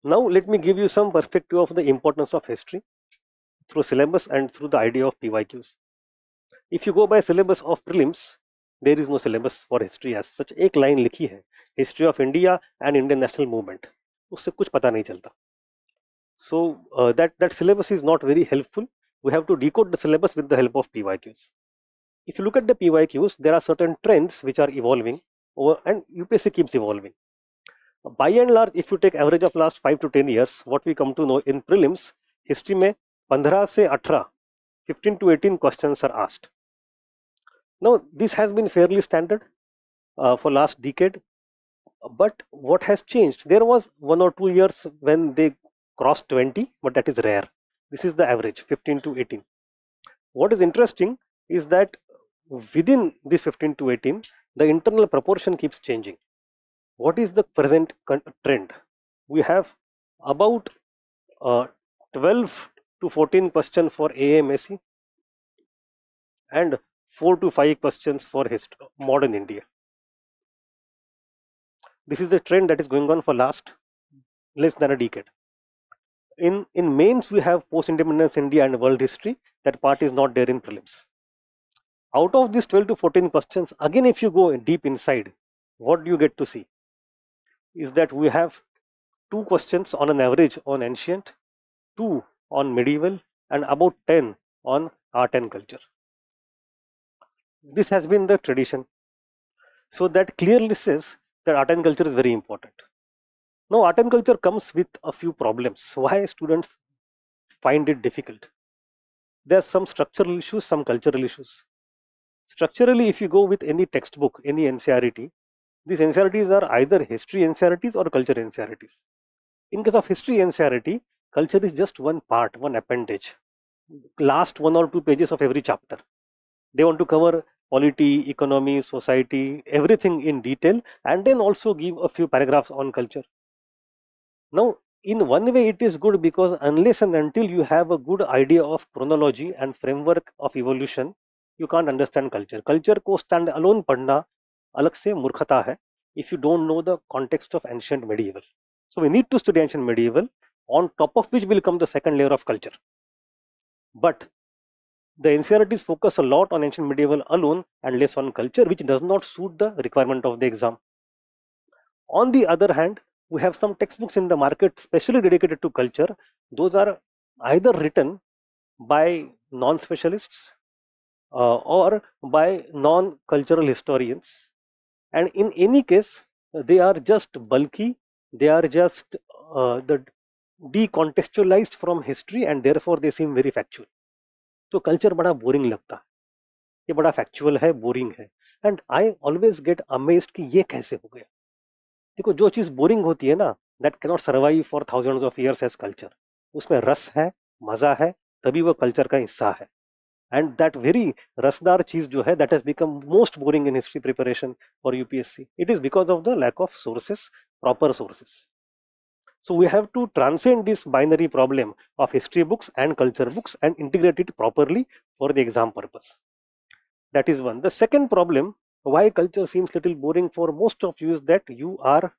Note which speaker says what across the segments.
Speaker 1: Now let me give you some perspective of the importance of history through syllabus and through the idea of PYQs. If you go by syllabus of prelims, there is no syllabus for history as such. एक line लिखी है, history of India and Indian national movement, उससे कुछ पता नहीं चलता. So that syllabus is not very helpful. We have to decode the syllabus with the help of PYQs. If you look at the PYQs, there are certain trends which are evolving and UPSC keeps evolving. By and large, if you take average of last 5 to 10 years, what we come to know in prelims, history में 15 से 18, 15 to 18 questions are asked. Now this has been fairly standard for last decade, but what has changed? There was 1 or 2 years when they crossed 20, but that is rare. This is the average, 15 to 18. What is interesting is that within this 15 to 18, the internal proportion keeps changing. What is the present trend? We have about 12 to 14 questions for AMAC and 4 to 5 questions for modern India. This is a trend that is going on for last less than a decade. In mains, we have post-independence India and world history. That part is not there in prelims. Out of these 12 to 14 questions, again, if you go deep inside, what do you get to see? Is that we have 2 questions on an average on ancient, 2 on medieval, and about 10 on art and culture. This has been the tradition. So that clearly says that art and culture is very important. Now art and culture comes with a few problems. Why students find it difficult? There are some structural issues, some cultural issues. Structurally, if you go with any textbook, any NCERT, these NCERTs are either history NCERTs or culture NCERTs. In case of history NCERT, culture is just one part, one appendage, last 1 or 2 pages of every chapter. They want to cover polity, economy, society, everything in detail, and then also give a few paragraphs on culture. Now, in one way it is good, because unless and until you have a good idea of chronology and framework of evolution, you can't understand culture. Culture को stand alone पढ़ना अलग से मूर्खता है if you don't know the context of ancient medieval. So we need to study ancient medieval, on top of which will come the second layer of culture. But the NCERTs focus a lot on ancient medieval alone and less on culture, which does not suit the requirement of the exam. On the other hand, we have some textbooks in the market specially dedicated to culture. Those are either written by non-specialists or by non-cultural historians, and in any case they are just bulky, they are just decontextualized from history, and therefore they seem very factual. तो culture बड़ा boring लगता है, ये बड़ा factual है, boring है, and I always get amazed कि ये कैसे हो गया. देखो, जो चीज बोरिंग होती है ना, that can not survive for thousands of years as culture. उसमें रस है, मजा है, तभी वो कल्चर का हिस्सा है. एंड दैट वेरी रसदार चीज जो है, that has become most boring in history preparation for UPSC. It is because of the lack of sources, proper sources. So we have to transcend this binary problem of history books and culture books and integrate it properly for the exam purpose. That is one. The second problem, why culture seems little boring for most of you, is that you are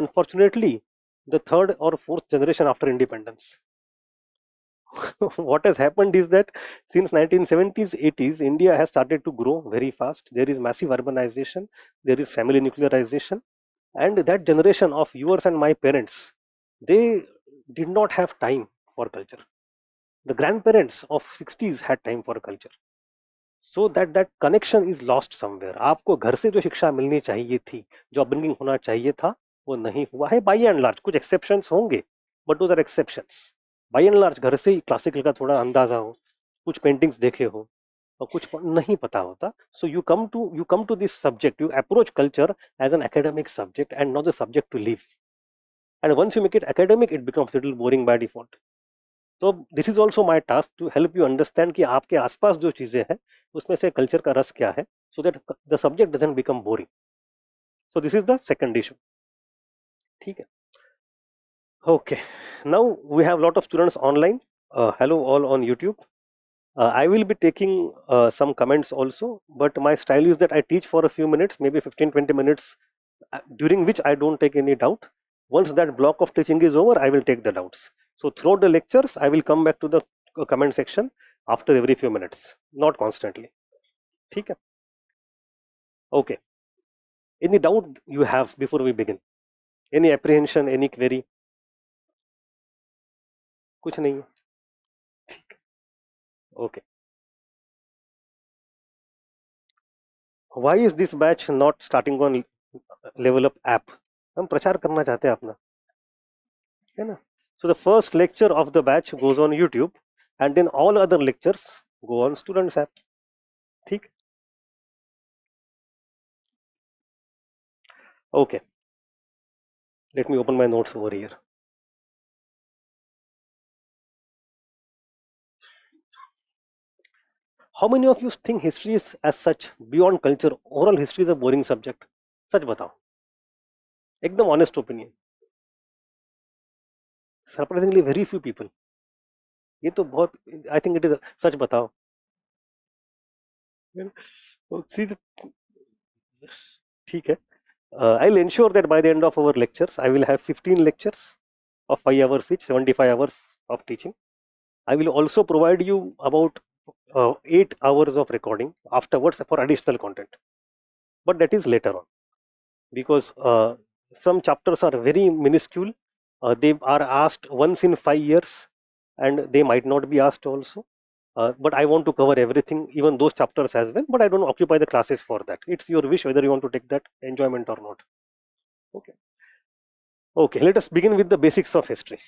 Speaker 1: unfortunately the 3rd or 4th generation after independence. What has happened is that since 1970s, 80s, India has started to grow very fast. There is massive urbanization, there is family nuclearization, and that generation of yours and my parents, they did not have time for culture. The grandparents of 60s had time for culture. So that connection is lost somewhere. आपको घर से जो शिक्षा मिलनी चाहिए थी, जो upbringing होना चाहिए था, वो नहीं हुआ है by and large. कुछ exceptions होंगे, but those are exceptions. By and large घर से ही क्लासिकल का थोड़ा अंदाजा हो, कुछ पेंटिंग्स देखे हो, और कुछ नहीं पता होता. So you come to this subject, you approach culture as an academic subject and not the subject to live. And once you make it academic, it becomes a little boring by default. So this is also my task to help you understand कि आपके आसपास जो चीजें हैं उसमें से culture का रस क्या है, so that the subject doesn't become boring. So this is the second issue. ठीक है. Okay, now we have a lot of students online. Hello all on YouTube. I will be taking some comments also, but my style is that I teach for a few minutes, maybe 15-20 minutes, during which I don't take any doubt. Once that block of teaching is over, I will take the doubts. So throughout the lectures, I will come back to the comment section after every few minutes, not constantly. ठीक है? Okay. Any doubt you have before we begin? Any apprehension, any query? कुछ नहीं है. ठीक. Okay. Why is this batch not starting on LevelUp app? हम प्रचार करना चाहते हैं अपना, है ना? So the first lecture of the batch goes on YouTube, and then all other lectures go on Students app. ठीक? Okay. Let me open my notes over here. How many of you think history is as such beyond culture? Oral history is a boring subject. सच बताओ, एकदम honest opinion. Surprisingly, very few people. ये तो बहुत, I think it is सच बताओ. See, ठीक है. I'll ensure that by the end of our lectures, I will have 15 lectures of 5 hours each, 75 hours of teaching. I will also provide you about 8 hours of recording afterwards for additional content. But that is later on, because some chapters are very minuscule. They are asked once in 5 years, and they might not be asked also. But I want to cover everything, even those chapters as well. But I don't occupy the classes for that. It's your wish whether you want to take that enjoyment or not. Okay. Okay. Let us begin with the basics of history.